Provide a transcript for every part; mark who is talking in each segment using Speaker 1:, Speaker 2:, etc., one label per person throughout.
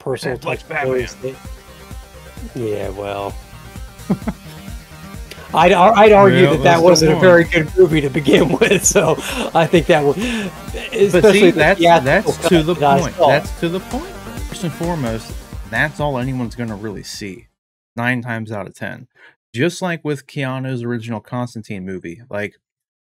Speaker 1: personal
Speaker 2: Netflix
Speaker 1: touchstones.
Speaker 2: Batman.
Speaker 1: Yeah, well, I'd argue
Speaker 2: Well,
Speaker 1: that
Speaker 2: that's
Speaker 1: that
Speaker 2: the
Speaker 1: wasn't a
Speaker 2: one.
Speaker 1: very good movie to begin with. So I think that was,
Speaker 2: But
Speaker 1: especially
Speaker 2: see,
Speaker 1: the theatrical
Speaker 2: that's
Speaker 1: cut
Speaker 2: to the
Speaker 1: that I
Speaker 2: point.
Speaker 1: saw.
Speaker 2: That's to the point. First and foremost, that's all anyone's gonna really see. 9 times out of 10. Just like with Keanu's original Constantine movie. Like,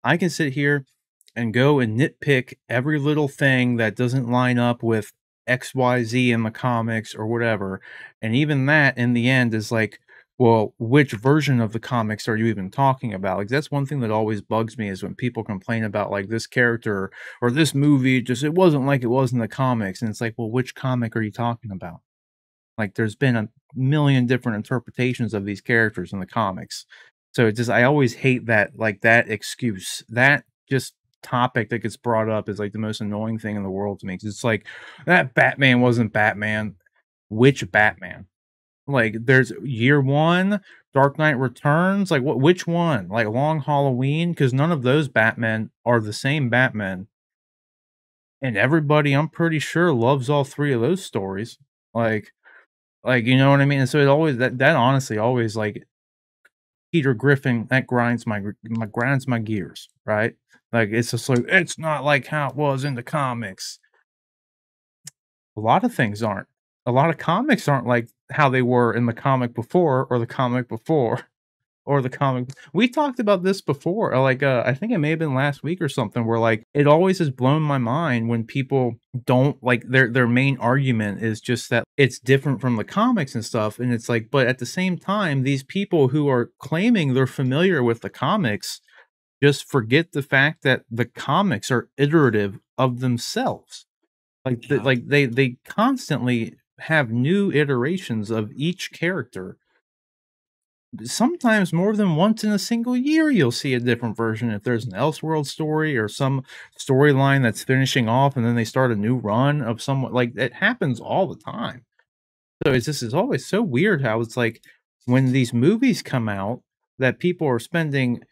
Speaker 2: I can sit here and go and nitpick every little thing that doesn't line up with XYZ in the comics or whatever. And even that in the end is like, well, which version of the comics are you even talking about? Like, that's one thing that always bugs me is when people complain about like this character or this movie, just it wasn't like it was in the comics. And it's like, well, which comic are you talking about? Like, there's been a million different interpretations of these characters in the comics. So it just, I always hate that, like, that excuse. That just topic that gets brought up is like the most annoying thing in the world to me. 'Cause it's like, that Batman wasn't Batman. Which Batman? Like, there's Year One, Dark Knight Returns. Like, what? Which one? Like, Long Halloween? Because none of those Batmen are the same Batman. And everybody, I'm pretty sure, loves all three of those stories. Like, you know what I mean? And so it always that honestly always like Peter Griffin, that grinds my gears, right? Like, it's just like, it's not like how it was in the comics. A lot of things aren't. A lot of comics aren't like how they were in the comic before or the comic before. Or the comic. We talked about this before, like, I think it may have been last week or something, where, like, it always has blown my mind when people don't like, their main argument is just that it's different from the comics and stuff, and it's like, but at the same time, these people who are claiming they're familiar with the comics just forget the fact that the comics are iterative of themselves. Like,
Speaker 1: Yeah.
Speaker 2: like they constantly have new iterations of each character. Sometimes more than once in a single year, you'll see a different version. If there's an Elseworld story or some storyline that's finishing off and then they start a new run of someone, like, it happens all the time. So it's always so weird how it's like when these movies come out that people are spending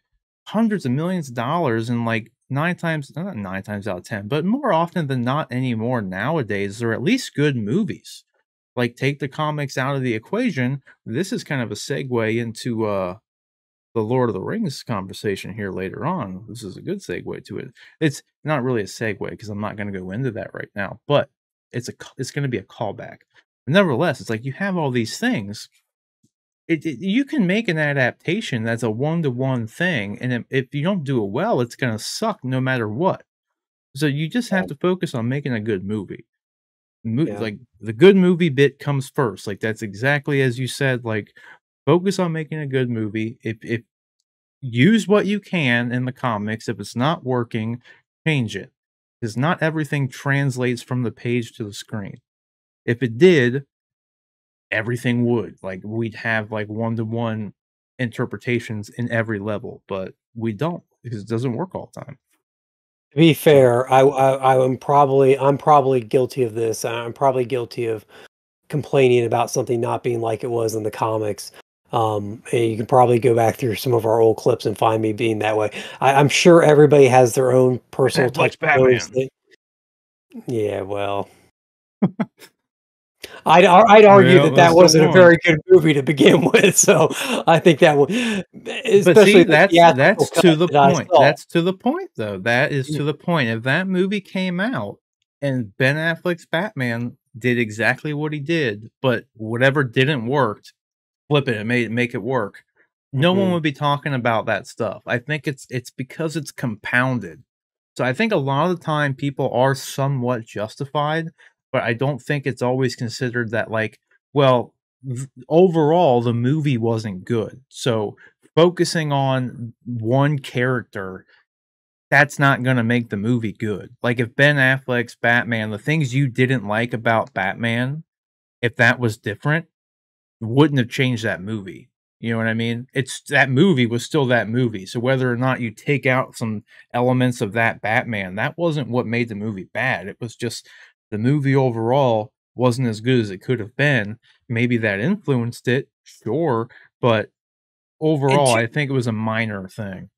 Speaker 2: hundreds of millions of dollars and like nine times, not 9 times out of 10, but more often than not anymore nowadays, they're at least good movies. Like, take the comics out of the equation. This is kind of a segue into the Lord of the Rings conversation here later on. This is a good segue to it. It's not really a segue because I'm not going to go into that right now, but it's going to be a callback. Nevertheless, it's like you have all these things. You can make an adaptation that's a one-to-one thing, and if you don't do it well, it's going to suck no matter what. So you just have to focus on making a good movie.
Speaker 1: Yeah.
Speaker 2: Like, the good movie bit comes first. Like, that's exactly as you said. Like, focus on making a good movie. If use what you can in the comics. If it's not working, change it. Because not everything translates from the page to the screen. If it did, everything would. Like, we'd have like one-to-one interpretations in every level, but we don't because it doesn't work all the time.
Speaker 1: To be
Speaker 2: So,
Speaker 1: fair, I'm probably guilty of this. I'm probably guilty of complaining about something not being like it was in the comics. And you can probably go back through some of our old clips and find me being that way. I'm sure everybody has their own personal
Speaker 2: Netflix
Speaker 1: touchstones.
Speaker 2: Batman.
Speaker 1: Yeah, well, I'd argue
Speaker 2: Well,
Speaker 1: that
Speaker 2: that's
Speaker 1: that
Speaker 2: the
Speaker 1: wasn't a
Speaker 2: one.
Speaker 1: very good movie to begin with. So I think that would,
Speaker 2: But see,
Speaker 1: especially the theatrical
Speaker 2: that's
Speaker 1: cut
Speaker 2: to the
Speaker 1: that I
Speaker 2: point.
Speaker 1: saw.
Speaker 2: That's to the point, though. That is to the point. If that movie came out and Ben Affleck's Batman did exactly what he did, but whatever didn't work, flip it and make it work, no one
Speaker 1: Mhm.
Speaker 2: would be talking about that stuff. I think it's because it's compounded. So I think a lot of the time people are somewhat justified, but I don't think it's always considered that, like, well, overall the movie wasn't good. So focusing on one character, that's not going to make the movie good. Like, if Ben Affleck's Batman, the things you didn't like about Batman, if that was different, wouldn't have changed that movie. You know what I mean? It's that movie was still that movie. So whether or not you take out some elements of that Batman, that wasn't what made the movie bad. It was just the movie overall wasn't as good as it could have been. Maybe that influenced it, sure, but
Speaker 1: And
Speaker 2: overall,
Speaker 1: to
Speaker 2: I think it was a minor thing.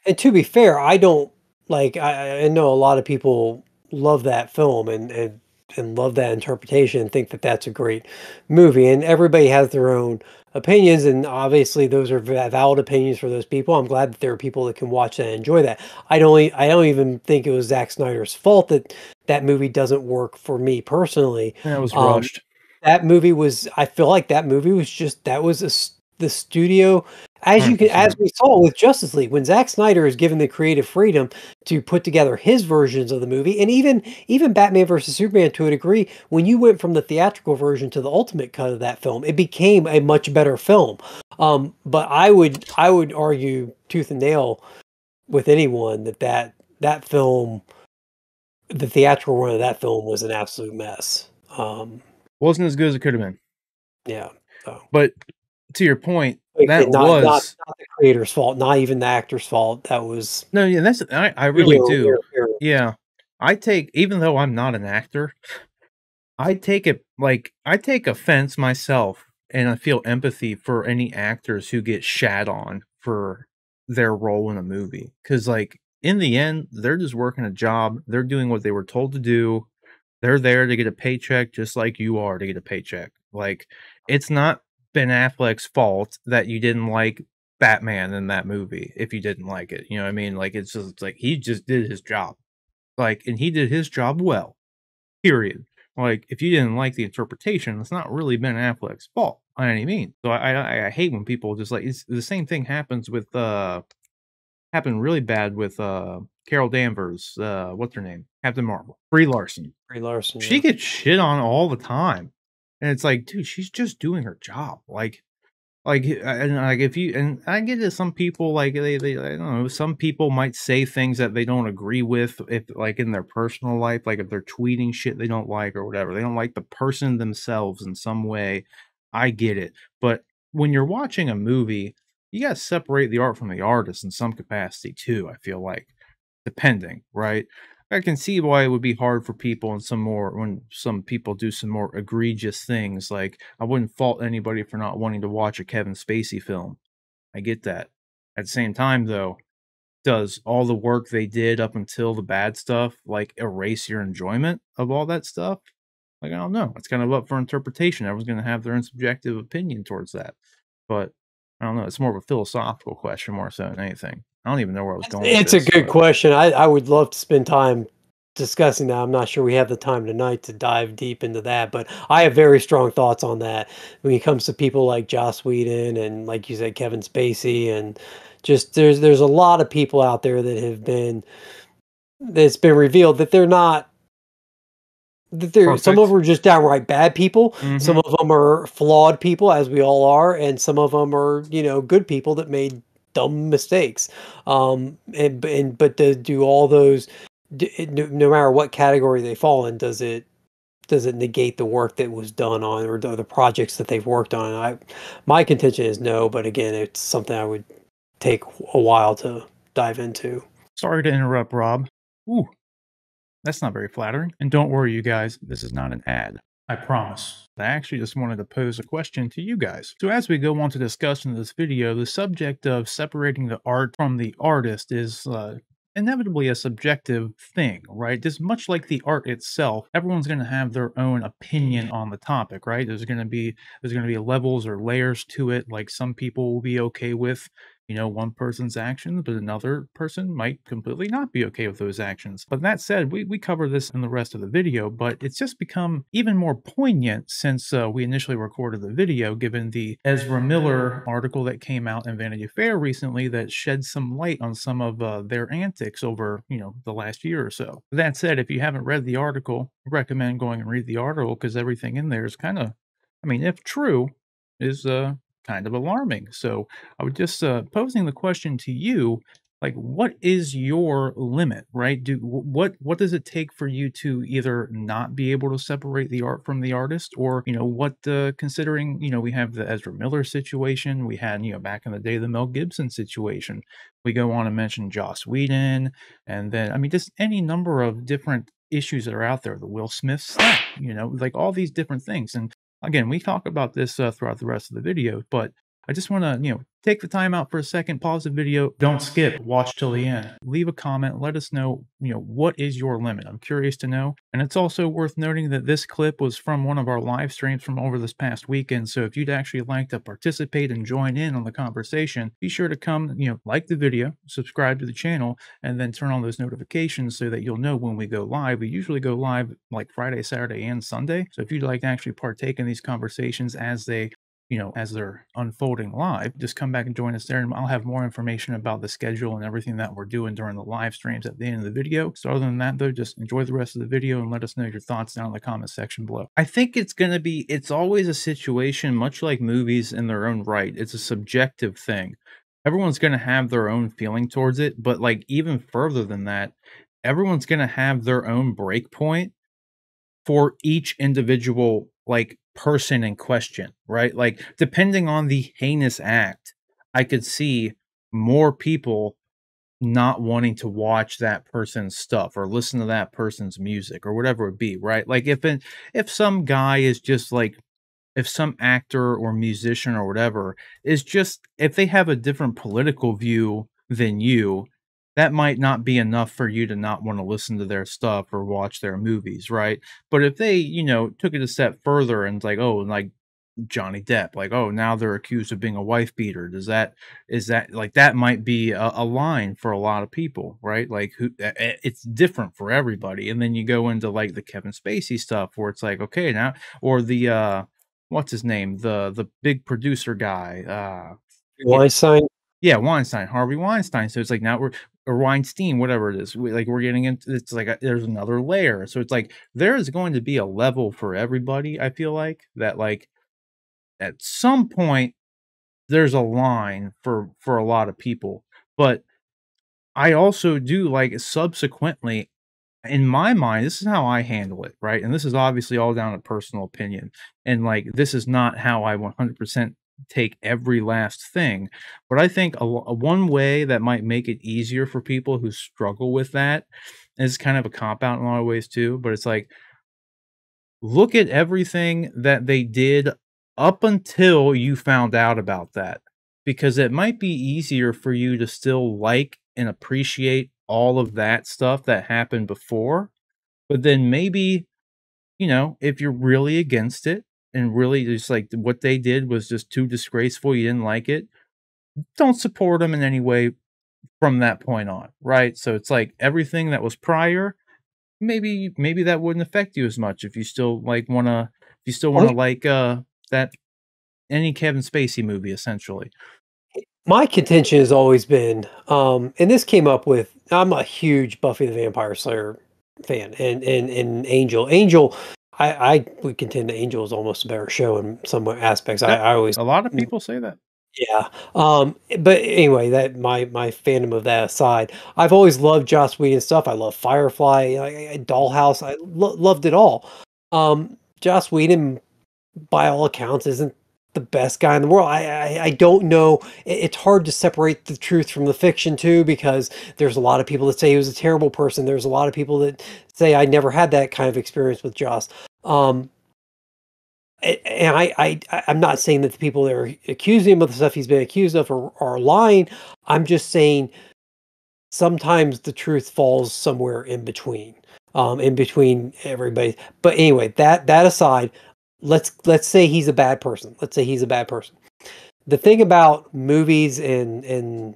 Speaker 1: And to be fair, I don't like I know a lot of people love that film and and love that interpretation and think that that's a great movie. And everybody has their own opinions, and obviously those are valid opinions for those people. I'm glad that there are people that can watch that and enjoy that. I don't even think it was Zack Snyder's fault that that movie doesn't work for me personally.
Speaker 2: That was
Speaker 1: Um,
Speaker 2: rushed.
Speaker 1: that movie was, I feel like that movie was just, that was the studio, as you can, as
Speaker 2: 100%.
Speaker 1: we saw with Justice League, when Zack Snyder is given the creative freedom to put together his versions of the movie, and even Batman versus Superman to a degree, when you went from the theatrical version to the ultimate cut of that film, it became a much better film. But I would argue tooth and nail with anyone that that film, the theatrical run of that film was an absolute mess.
Speaker 2: Wasn't as good as it could have been.
Speaker 1: Yeah. So
Speaker 2: But to your point,
Speaker 1: like I
Speaker 2: that
Speaker 1: said,
Speaker 2: was
Speaker 1: not the creator's fault, not even the actor's fault. That was
Speaker 2: no, yeah, that's I really
Speaker 1: studio
Speaker 2: do.
Speaker 1: interference.
Speaker 2: Yeah. I take even though I'm not an actor, I take it like I take offense myself and I feel empathy for any actors who get shat on for their role in a movie. Cause like in the end, they're just working a job. They're doing what they were told to do. They're there to get a paycheck just like you are to get a paycheck. Like it's not Ben Affleck's fault that you didn't like Batman in that movie if you didn't like it. You know what I mean? Like it's just like he just did his job. Like and he did his job well. Period. Like, if you didn't like the interpretation, it's not really Ben Affleck's fault by any means. So I hate when people just like it's the same thing happens with happened really bad with Carol Danvers, what's her name? Captain Marvel. Brie Larson.
Speaker 1: Brie Larson,
Speaker 2: She
Speaker 1: yeah.
Speaker 2: gets shit on all the time. And it's like, dude, she's just doing her job. Like, and like if you and I get it, some people like they I don't know, some people might say things that they don't agree with if like in their personal life, like if they're tweeting shit they don't like or whatever. They don't like the person themselves in some way. I get it. But when you're watching a movie, you gotta separate the art from the artist in some capacity too, I feel like. Depending, right? I can see why it would be hard for people and some more when some people do some more egregious things. Like, I wouldn't fault anybody for not wanting to watch a Kevin Spacey film. I get that. At the same time, though, does all the work they did up until the bad stuff like erase your enjoyment of all that stuff? Like, I don't know. It's kind of up for interpretation. Everyone's going to have their own subjective opinion towards that. But I don't know. It's more of a philosophical question more so than anything. I don't even know where I was going with
Speaker 1: It's a
Speaker 2: this,
Speaker 1: good
Speaker 2: but
Speaker 1: question. I would love to spend time discussing that. I'm not sure we have the time tonight to dive deep into that, but I have very strong thoughts on that when it comes to people like Joss Whedon and, like you said, Kevin Spacey, and just there's a lot of people out there that have been that's been revealed that they're not, that they're, some of
Speaker 2: perfect.
Speaker 1: them are just downright bad people, some
Speaker 2: Mhm.
Speaker 1: of them are flawed people, as we all are, and some of them are, you know, good people that made dumb mistakes. And but to do all those, no matter what category they fall in, does it negate the work that was done on, or the projects that they've worked on? My contention is no, but again, it's something I would take a while to dive into.
Speaker 2: Sorry to interrupt, Rob. Ooh, that's not very flattering. And don't worry, you guys, this is not an ad. I promise. I actually just wanted to pose a question to you guys. So as we go on to discussion of this video, the subject of separating the art from the artist is inevitably a subjective thing, right? Just much like the art itself, everyone's going to have their own opinion on the topic, right? There's going to be levels or layers to it. Like some people will be okay with one person's actions, but another person might completely not be okay with those actions. But that said, we cover this in the rest of the video, but it's just become even more poignant since we initially recorded the video, given the Ezra Miller article that came out in Vanity Fair recently that shed some light on some of their antics over, the last year or so. That said, if you haven't read the article, I recommend going and read the article because everything in there is kind of, I mean, if true, is kind of alarming. So I would just posing the question to you, like, what is your limit, right? What does it take for you to either not be able to separate the art from the artist, or what considering we have the Ezra Miller situation, we had back in the day the Mel Gibson situation, we go on to mention Joss Whedon, and then I mean just any number of different issues that are out there, the Will Smith slap, like all these different things, and again we talk about this throughout the rest of the video, but I just want to, take the time out for a second, pause the video, don't skip, watch till the end. Leave a comment, let us know, what is your limit? I'm curious to know. And it's also worth noting that this clip was from one of our live streams from over this past weekend. So if you'd actually like to participate and join in on the conversation, be sure to come, like the video, subscribe to the channel, and then turn on those notifications so that you'll know when we go live. We usually go live like Friday, Saturday, and Sunday. So if you'd like to actually partake in these conversations as as they're unfolding live, just come back and join us there, and I'll have more information about the schedule and everything that we're doing during the live streams at the end of the video. So other than that, though, just enjoy the rest of the video and let us know your thoughts down in the comment section below. I think it's always a situation, much like movies in their own right. It's a subjective thing. Everyone's going to have their own feeling towards it, but like even further than that, everyone's going to have their own break point for each individual like person in question, right? Like depending on the heinous act, I could see more people not wanting to watch that person's stuff or listen to that person's music or whatever it be, right? Like if some guy is just like, if some actor or musician or whatever is just, if they have a different political view than you, that might not be enough for you to not want to listen to their stuff or watch their movies, right? But if they, took it a step further and like, oh, like Johnny Depp, like, oh, now they're accused of being a wife beater. Is that like, that might be a line for a lot of people, right? Like it's different for everybody. And then you go into like the Kevin Spacey stuff where it's like, okay, now, or the, what's his name? The big producer guy,
Speaker 1: Weinstein.
Speaker 2: yeah, Weinstein, Harvey Weinstein. So it's like now we're, or Weinstein, whatever it is. We're getting into, it's like there's another layer. So it's like there is going to be a level for everybody. I feel like that, like at some point there's a line for a lot of people. But I also do like subsequently, in my mind, this is how I handle it, right? And this is obviously all down to personal opinion. And like, this is not how I 100% take every last thing. But I think a one way that might make it easier for people who struggle with that is kind of a cop out in a lot of ways too. But it's like, look at everything that they did up until you found out about that, because it might be easier for you to still like and appreciate all of that stuff that happened before. But then maybe, if you're really against it and really just like what they did was just too disgraceful, you didn't like it, don't support them in any way from that point on, right? So it's like everything that was prior, maybe that wouldn't affect you as much if you still like wanna, if you still wanna like that, any Kevin Spacey movie essentially.
Speaker 1: My contention has always been, and this came up with, I'm a huge Buffy the Vampire Slayer fan, and Angel. Angel, I would contend that Angel is almost a better show in some aspects.
Speaker 2: Yep.
Speaker 1: I always,
Speaker 2: A lot of people say that.
Speaker 1: yeah. But anyway, that my fandom of that aside, I've always loved Joss Whedon stuff. I love Firefly, Dollhouse. I loved it all. Joss Whedon, by all accounts, isn't the best guy in the world. I don't know. It's hard to separate the truth from the fiction too, because there's a lot of people that say he was a terrible person. There's a lot of people that say I never had that kind of experience with Joss. And I'm not saying that the people that are accusing him of the stuff he's been accused of are lying. I'm just saying sometimes the truth falls somewhere in between everybody. But anyway, that aside, let's say he's a bad person. Let's say he's a bad person. The thing about movies and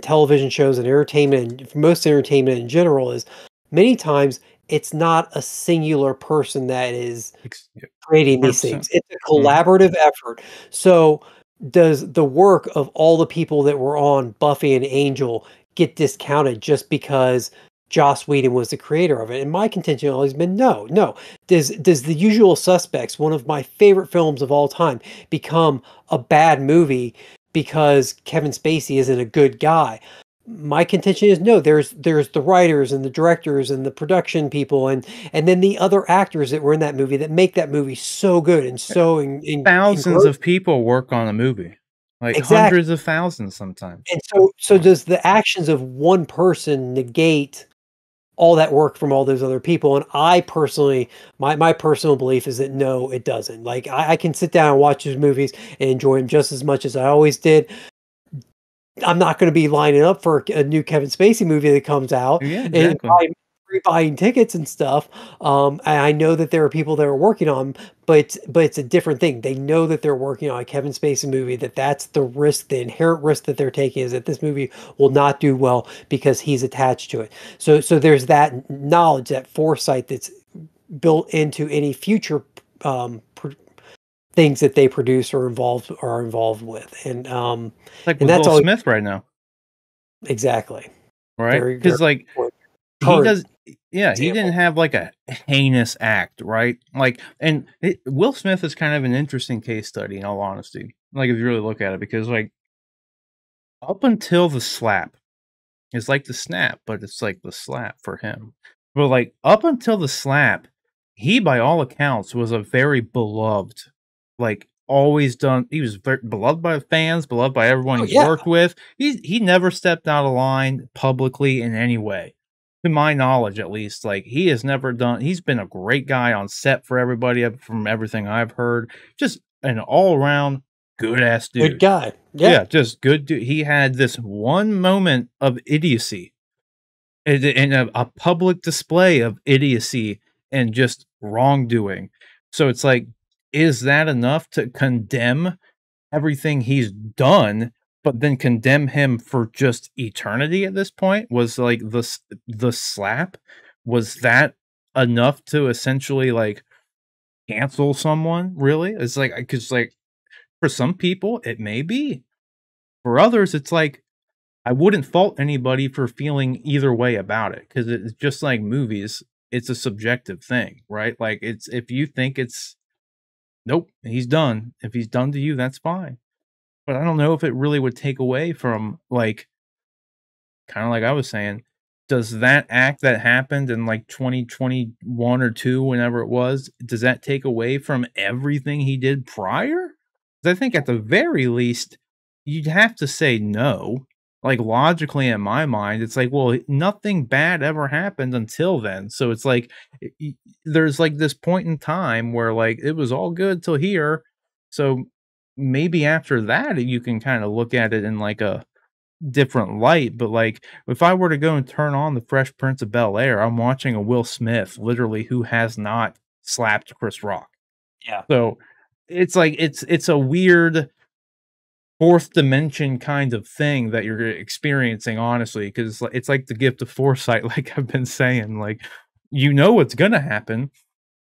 Speaker 1: television shows and entertainment, and most entertainment in general, is many times it's not a singular person that is
Speaker 2: Yeah,
Speaker 1: creating these
Speaker 2: 100%.
Speaker 1: things. It's a collaborative effort. So does the work of all the people that were on Buffy and Angel get discounted just because Joss Whedon was the creator of it? And my contention has always been no, no. Does The Usual Suspects, one of my favorite films of all time, become a bad movie because Kevin Spacey isn't a good guy? My contention is no. There's the writers and the directors and the production people and then the other actors that were in that movie that make that movie so good and so
Speaker 2: Thousands of people work on a movie, like
Speaker 1: exactly.
Speaker 2: hundreds of thousands sometimes.
Speaker 1: And so does the actions of one person negate all that work from all those other people. And I personally, my personal belief is that no, it doesn't. Like I can sit down and watch those movies and enjoy them just as much as I always did. I'm not going to be lining up for a new Kevin Spacey movie that comes out
Speaker 2: Yeah,
Speaker 1: and
Speaker 2: exactly.
Speaker 1: buying tickets and stuff. And I know that there are people that are working on, but it's a different thing. They know that they're working on a Kevin Spacey movie. That's the risk, the inherent risk that they're taking is that this movie will not do well because he's attached to it. So there's that knowledge, that foresight that's built into any future um, pr- things that they produce or involved with,
Speaker 2: Like
Speaker 1: and
Speaker 2: with
Speaker 1: that's
Speaker 2: Will
Speaker 1: always
Speaker 2: Smith right now,
Speaker 1: exactly.
Speaker 2: right?
Speaker 1: Very, very
Speaker 2: Because like
Speaker 1: important.
Speaker 2: he
Speaker 1: Current
Speaker 2: does, yeah, he didn't
Speaker 1: example.
Speaker 2: have like a heinous act, right? Like, and Will Smith is kind of an interesting case study, in all honesty. Like, if you really look at it, because like up until the slap, it's like the snap, but it's like the slap for him. But like up until the slap, he by all accounts was a very beloved, like always done. He was very beloved by fans, beloved by everyone
Speaker 1: Oh,
Speaker 2: he's
Speaker 1: yeah.
Speaker 2: worked with. He never stepped out of line publicly in any way, to my knowledge, at least. Like he has never done. He's been a great guy on set for everybody, from everything I've heard. Just an all around good ass
Speaker 1: Good
Speaker 2: dude.
Speaker 1: guy. Yeah.
Speaker 2: Yeah, just good dude. He had this one moment of idiocy and a public display of idiocy and just wrongdoing. So it's like, is that enough to condemn everything he's done, but then condemn him for just eternity at this point? Was like the slap, was that enough to essentially like cancel someone? Really? It's like because like for some people it may be. For others, it's like I wouldn't fault anybody for feeling either way about it because it's just like movies. It's a subjective thing, right? Like it's if you think it's nope, he's done. If he's done to you, that's fine. But I don't know if it really would take away from like kind of like I was saying, does that act that happened in like 2021 or 2, whenever it was, does that take away from everything he did prior? 'Cause I think at the very least, you'd have to say no. Like logically in my mind, it's like, well, nothing bad ever happened until then. So it's like there's like this point in time where like it was all good till here. So maybe after that you can kind of look at it in like a different light, but, like, if I were to go and turn on The Fresh Prince of Bel-Air, I'm watching a Will Smith, literally, who has not slapped Chris Rock.
Speaker 1: Yeah.
Speaker 2: So, it's like it's a weird 4th dimension kind of thing that you're experiencing, honestly, 'cause it's like the gift of foresight, like I've been saying, like, you know what's gonna happen,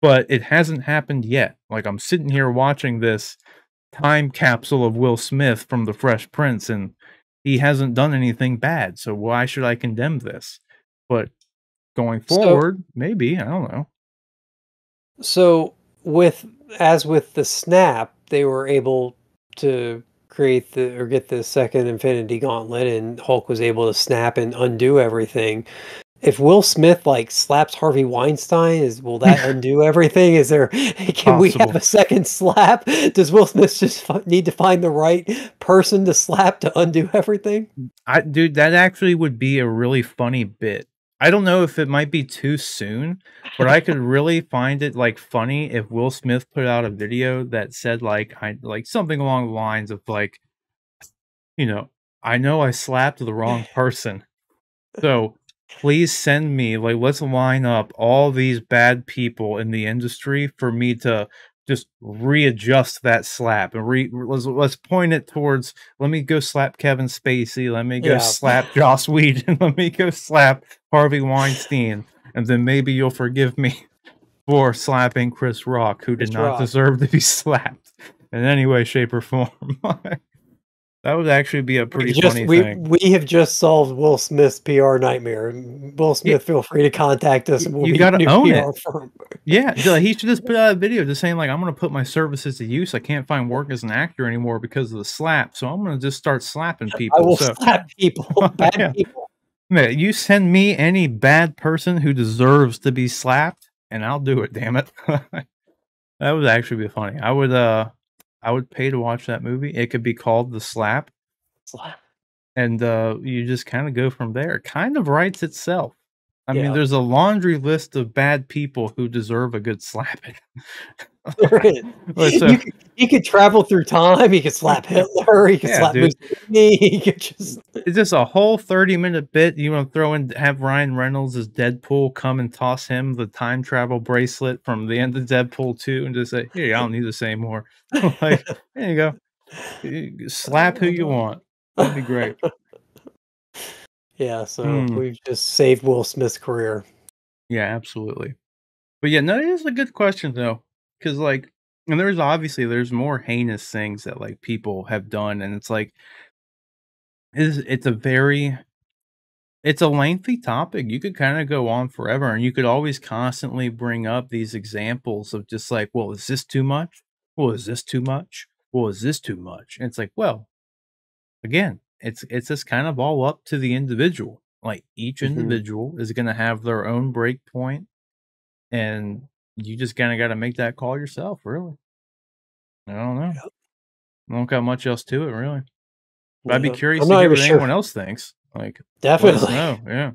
Speaker 2: but it hasn't happened yet. Like, I'm sitting here watching this time capsule of Will Smith from The Fresh Prince, and he hasn't done anything bad, so why should I condemn this? But going
Speaker 1: So
Speaker 2: forward, maybe, I don't know.
Speaker 1: so with as with the snap, they were able to create the or get the second Infinity Gauntlet, and Hulk was able to snap and undo everything. If Will Smith like slaps Harvey Weinstein, will that undo everything? Is there can we have
Speaker 2: Possible.
Speaker 1: a second slap? Does Will Smith just need to find the right person to slap to undo everything?
Speaker 2: Dude, that actually would be a really funny bit. I don't know if it might be too soon, but I could really find it, like, funny if Will Smith put out a video that said, like, I like, something along the lines of, like, you "I know I slapped the wrong person, so, please send me like, let's line up all these bad people in the industry for me to just readjust that slap and let's point it towards, let me go slap Kevin Spacey, let me go
Speaker 1: Yeah,
Speaker 2: slap Joss Whedon, let me go slap Harvey Weinstein, and then maybe you'll forgive me for slapping Chris Rock, who did
Speaker 1: Chris
Speaker 2: not
Speaker 1: Rock.
Speaker 2: deserve to be slapped in any way, shape, or form." That would actually be a pretty funny thing.
Speaker 1: We have just solved Will Smith's PR nightmare. Will
Speaker 2: Yeah,
Speaker 1: Smith, feel free to contact us, and we'll
Speaker 2: you
Speaker 1: be your
Speaker 2: gotta
Speaker 1: new
Speaker 2: own it.
Speaker 1: PR firm.
Speaker 2: Yeah, he should just put out a video just saying like, "I'm gonna put my services to use. I can't find work as an actor anymore because of the slap, so I'm gonna just start slapping
Speaker 1: I
Speaker 2: people."
Speaker 1: will
Speaker 2: So,
Speaker 1: slap people, bad
Speaker 2: yeah,
Speaker 1: people.
Speaker 2: man, you send me any bad person who deserves to be slapped, and I'll do it. Damn it, that would actually be funny. I would pay to watch that movie. It could be called The Slap,
Speaker 1: Slap.
Speaker 2: and you just kind of go from there. It kind of writes itself. I mean,
Speaker 1: Yeah.
Speaker 2: there's a laundry list of bad people who deserve a good slapping.
Speaker 1: There is.
Speaker 2: Well, so
Speaker 1: You could travel through time, you could slap Hitler, you could
Speaker 2: yeah,
Speaker 1: slap
Speaker 2: dude.
Speaker 1: Mussolini, you could just
Speaker 2: It's just a whole 30-minute bit. You wanna throw in have Ryan Reynolds as Deadpool come and toss him the time travel bracelet from the end of Deadpool 2 and just say, "Here, I don't need this anymore." Like, "There you go. Slap who you want." That'd be great.
Speaker 1: Yeah, so
Speaker 2: Mm,
Speaker 1: we've just saved Will Smith's career.
Speaker 2: yeah, absolutely. But yeah, no, it is a good question though, because like, and there's more heinous things that like people have done, and it's like, it's a very it's a lengthy topic. You could kind of go on forever, and you could always constantly bring up these examples of just like, well, is this too much? Well, is this too much? Well, is this too much? And it's like, well, again, it's just kind of all up to the individual. Like each
Speaker 1: Mhm.
Speaker 2: individual is going to have their own break point, and you just kind of got to make that call yourself. Really, I don't know.
Speaker 1: Yep,
Speaker 2: I don't got much else to it, really. But I'd be
Speaker 1: yep. I'm
Speaker 2: curious to
Speaker 1: not
Speaker 2: hear
Speaker 1: even
Speaker 2: what
Speaker 1: sure.
Speaker 2: anyone else thinks. Like, let us
Speaker 1: Definitely.
Speaker 2: know. Yeah,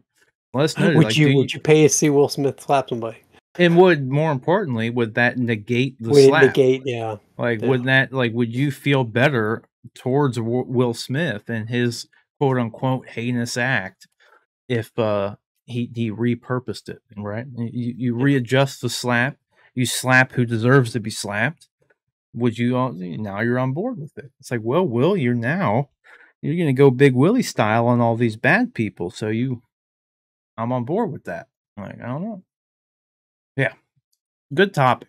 Speaker 2: let us know.
Speaker 1: Would
Speaker 2: Like,
Speaker 1: you would you pay to see Will Smith slap somebody?
Speaker 2: and would more importantly, would that negate the
Speaker 1: Would it
Speaker 2: slap?
Speaker 1: negate yeah,
Speaker 2: Like,
Speaker 1: yeah,
Speaker 2: would you feel better towards Will Smith and his quote unquote heinous act if he repurposed it, right? You
Speaker 1: yeah,
Speaker 2: readjust the slap, you slap who deserves to be slapped. Would you now you're on board with it? It's like, well, Will, you're gonna go Big Willie style on all these bad people, so I'm on board with that. Like, I don't know. Yeah, good topic.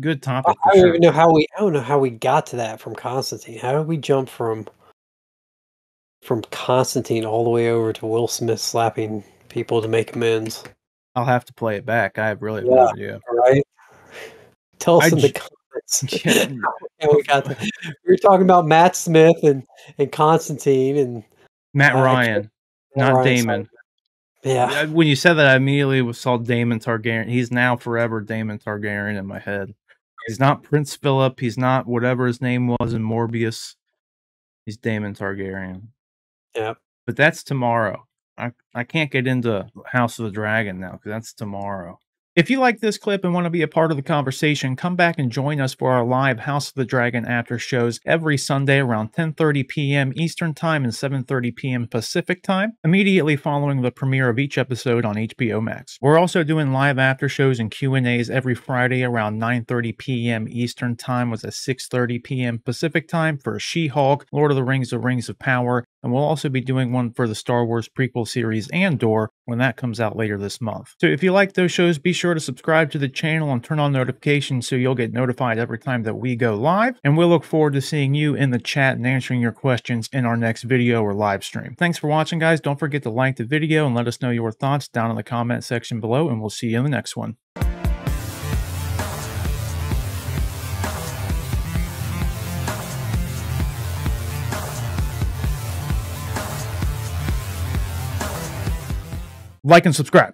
Speaker 2: Good topic for
Speaker 1: I don't even
Speaker 2: sure.
Speaker 1: know how we I don't know how we got to that from Constantine. How did we jump from Constantine all the way over to Will Smith slapping people to make amends?
Speaker 2: I'll have to play it back. I really have no
Speaker 1: Yeah,
Speaker 2: idea.
Speaker 1: right? Tell
Speaker 2: I
Speaker 1: us in the
Speaker 2: j
Speaker 1: comments
Speaker 2: yeah,
Speaker 1: how we got to we were talking about Matt Smith and Constantine and
Speaker 2: Matt
Speaker 1: I can't
Speaker 2: Ryan,
Speaker 1: Matt
Speaker 2: not
Speaker 1: Ryan, sorry.
Speaker 2: Damon.
Speaker 1: Yeah,
Speaker 2: Yeah, when you said that, I immediately saw Damon Targaryen. He's now forever Damon Targaryen in my head. He's not Prince Philip, he's not whatever his name was in Morbius. He's Damon Targaryen.
Speaker 1: yeah.
Speaker 2: But that's tomorrow. I can't get into House of the Dragon now because that's tomorrow. If you like this clip and want to be a part of the conversation, come back and join us for our live House of the Dragon after shows every Sunday around 10:30 p.m. Eastern Time and 7:30 p.m. Pacific Time, immediately following the premiere of each episode on HBO Max. We're also doing live after shows and Q&As every Friday around 9:30 p.m. Eastern Time with a 6:30 p.m. Pacific Time for She-Hulk, Lord of the Rings of Power, and we'll also be doing one for the Star Wars prequel series Andor when that comes out later this month. So if you like those shows, be sure to subscribe to the channel and turn on notifications so you'll get notified every time that we go live. And we'll look forward to seeing you in the chat and answering your questions in our next video or live stream. Thanks for watching, guys. Don't forget to like the video and let us know your thoughts down in the comment section below, and we'll see you in the next one. Like and subscribe.